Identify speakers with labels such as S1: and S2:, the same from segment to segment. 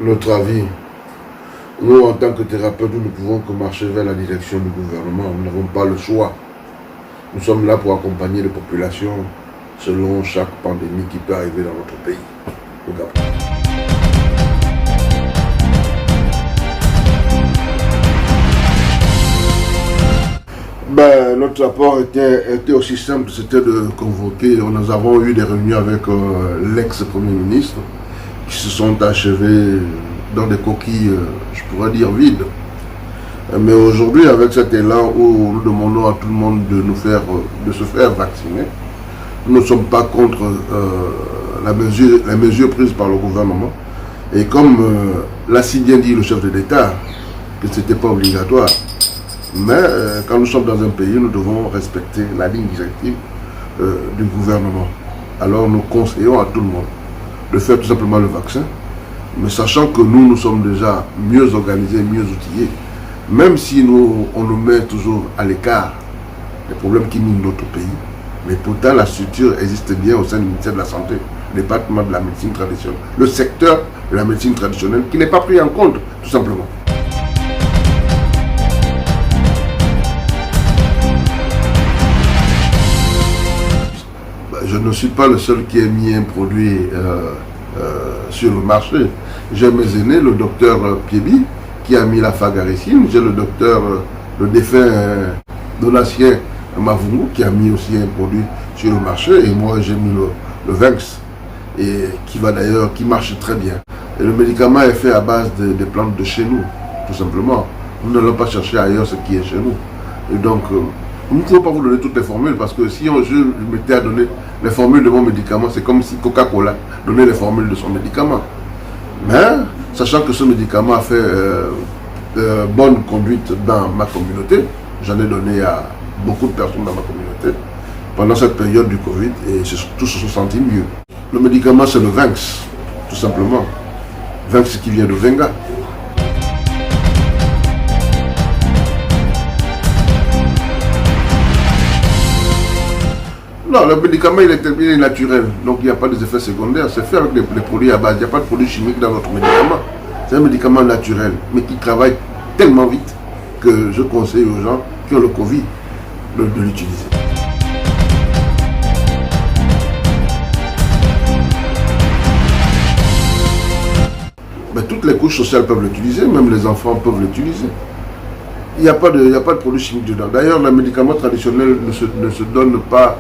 S1: notre avis. Nous, en tant que thérapeutes, nous ne pouvons que marcher vers la direction du gouvernement. Nous n'avons pas le choix. Nous sommes là pour accompagner les populations selon chaque pandémie qui peut arriver dans notre pays, au Gabon. Notre rapport était aussi simple, c'était de convoquer. Nous avons eu des réunions avec l'ex-premier ministre qui se sont achevées dans des coquilles, je pourrais dire, vides. Mais aujourd'hui, avec cet élan où nous demandons à tout le monde de se faire vacciner, nous ne sommes pas contre la mesure prise par le gouvernement. Et comme l'a si bien dit le chef de l'État, que ce n'était pas obligatoire. Mais quand nous sommes dans un pays, nous devons respecter la ligne directive du gouvernement. Alors nous conseillons à tout le monde de faire tout simplement le vaccin, mais sachant que nous sommes déjà mieux organisés, mieux outillés, même si on nous met toujours à l'écart des problèmes qui minent notre pays, mais pourtant la structure existe bien au sein du ministère de la Santé, le département de la médecine traditionnelle, le secteur de la médecine traditionnelle qui n'est pas pris en compte, tout simplement. Je ne suis pas le seul qui ait mis un produit sur le marché. J'ai mes aînés, le docteur Piebi, qui a mis la fagaricine. J'ai le docteur, le défunt Donatien Mavungu, qui a mis aussi un produit sur le marché. Et moi, j'ai mis le Vinx, et qui marche très bien. Et le médicament est fait à base des plantes de chez nous, tout simplement. Nous n'allons pas chercher ailleurs ce qui est chez nous. Et donc, nous ne pouvons pas vous donner toutes les formules, parce que si je m'étais à donner les formules de mon médicament, c'est comme si Coca-Cola donnait les formules de son médicament. Mais, sachant que ce médicament a fait bonne conduite dans ma communauté, j'en ai donné à beaucoup de personnes dans ma communauté pendant cette période du Covid, et tous se sont sentis mieux. Le médicament, c'est le Vinx, tout simplement. Vinx qui vient de Venga. Non, le médicament il est naturel, donc il n'y a pas d'effets secondaires. C'est fait avec des produits à base, il n'y a pas de produits chimiques dans notre médicament. C'est un médicament naturel, mais qui travaille tellement vite que je conseille aux gens qui ont le Covid de l'utiliser. Mais toutes les couches sociales peuvent l'utiliser, même les enfants peuvent l'utiliser. Il n'y a pas de produits chimiques dedans. D'ailleurs, le médicament traditionnel ne se donne pas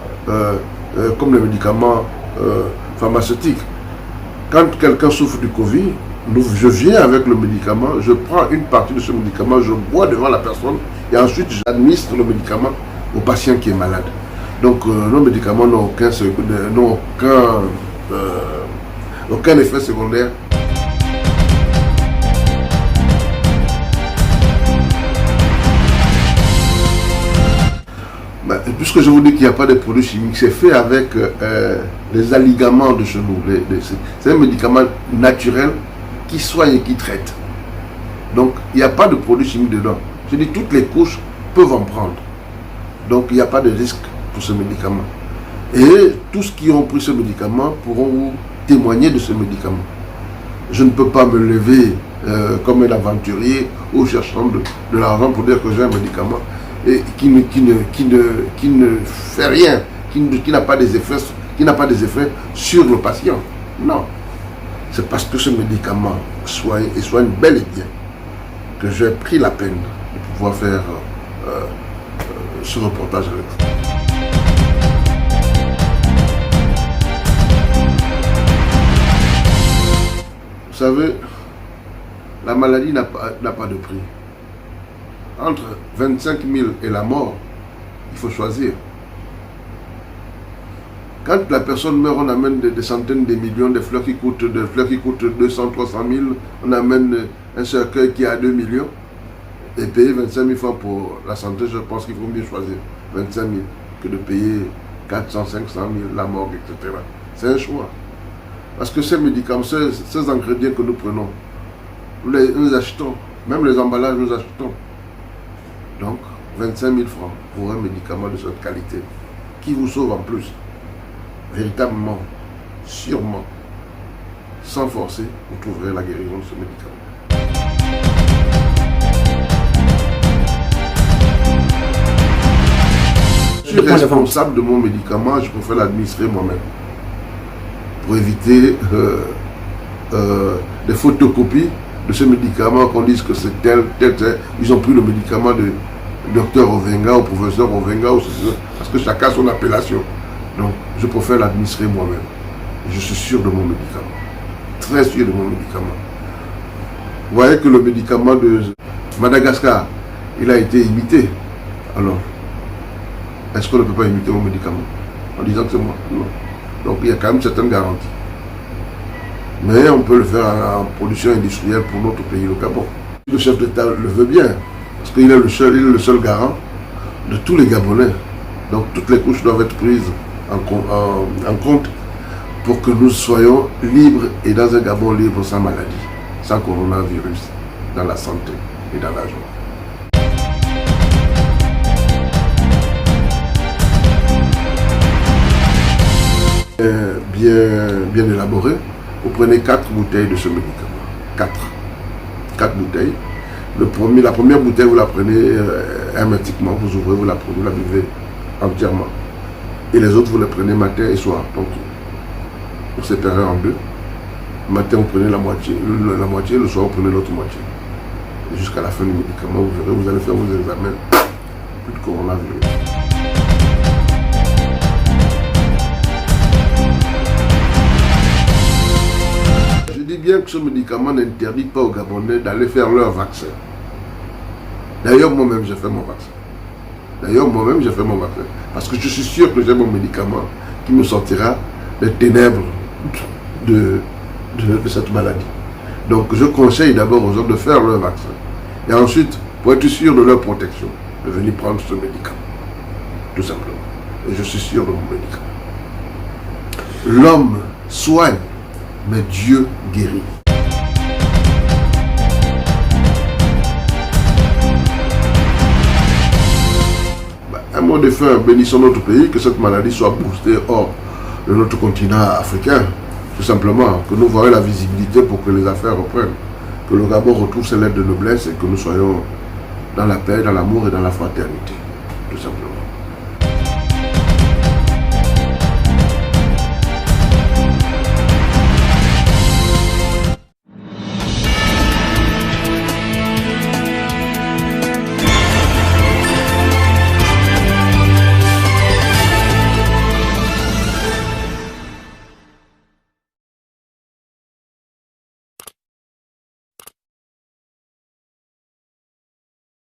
S1: comme les médicaments pharmaceutiques. Quand quelqu'un souffre du Covid, je viens avec le médicament, je prends une partie de ce médicament, je bois devant la personne et ensuite j'administre le médicament au patient qui est malade. Donc nos médicaments n'ont aucun effet secondaire. Puisque je vous dis qu'il n'y a pas de produits chimiques, c'est fait avec les aligaments de chez nous. C'est un médicament naturel qui soigne et qui traite. Donc, il n'y a pas de produits chimiques dedans. Je dis, toutes les couches peuvent en prendre. Donc, il n'y a pas de risque pour ce médicament. Et tous qui ont pris ce médicament pourront vous témoigner de ce médicament. Je ne peux pas me lever comme un aventurier ou cherchant de l'argent pour dire que j'ai un médicament et qui ne fait rien, qui n'a pas des effets sur le patient. Non. C'est parce que ce médicament soigne bel et bien que j'ai pris la peine de pouvoir faire ce reportage avec vous. Vous savez, la maladie n'a pas de prix. Entre 25 000 et la mort, il faut choisir. Quand la personne meurt, on amène des centaines de millions, des fleurs qui coûtent 200, 300 000. On amène un cercueil qui a 2 millions. Et payer 25 000 francs pour la santé, je pense qu'il faut mieux choisir 25 000 que de payer 400, 500 000, la mort, etc. C'est un choix. Parce que ces médicaments, ces ingrédients que nous prenons, nous les achetons. Même les emballages, nous achetons. Donc, 25 000 francs pour un médicament de cette qualité, qui vous sauve en plus. Véritablement, sûrement, sans forcer, vous trouverez la guérison de ce médicament. Je suis responsable de mon médicament, je préfère l'administrer moi-même. Pour éviter des photocopies de ce médicament, qu'on dise que c'est tel. Ils ont pris le médicament de docteur Ovenga ou professeur Ovenga, parce que chacun a son appellation. Donc, je préfère l'administrer moi-même. Je suis sûr de mon médicament. Très sûr de mon médicament. Vous voyez que le médicament de Madagascar, il a été imité. Alors, est-ce qu'on ne peut pas imiter mon médicament en disant que c'est moi? Non. Donc, il y a quand même certaines garanties. Mais on peut le faire en production industrielle pour notre pays, le Gabon. Le chef d'État le veut bien, parce qu'il est le seul garant de tous les Gabonais. Donc, toutes les couches doivent être prises en compte pour que nous soyons libres et dans un Gabon libre sans maladie, sans coronavirus, dans la santé et dans la joie. Bien élaboré. Vous prenez 4 bouteilles de ce médicament. 4 bouteilles. La première bouteille, vous la prenez hermétiquement, vous ouvrez, vous la prenez, vous la buvez entièrement. Et les autres, vous les prenez matin et soir. Donc, vous séparez en deux. Matin, vous prenez la moitié, le soir, vous prenez l'autre moitié. Et jusqu'à la fin du médicament, vous verrez, vous allez faire vos examens. Plus de coronavirus. Je dis bien que ce médicament n'interdit pas aux Gabonais d'aller faire leur vaccin. D'ailleurs, moi-même, j'ai fait mon vaccin. Parce que je suis sûr que j'ai mon médicament qui me sortira des ténèbres de cette maladie. Donc, je conseille d'abord aux gens de faire leur vaccin. Et ensuite, pour être sûr de leur protection, de venir prendre ce médicament. Tout simplement. Et je suis sûr de mon médicament. L'homme soigne, mais Dieu guérit. Un mot de fin, bénissons notre pays, que cette maladie soit boostée hors de notre continent africain. Tout simplement, que nous voyons la visibilité pour que les affaires reprennent. Que le Gabon retrouve ses lettres de noblesse et que nous soyons dans la paix, dans l'amour et dans la fraternité. Tout simplement.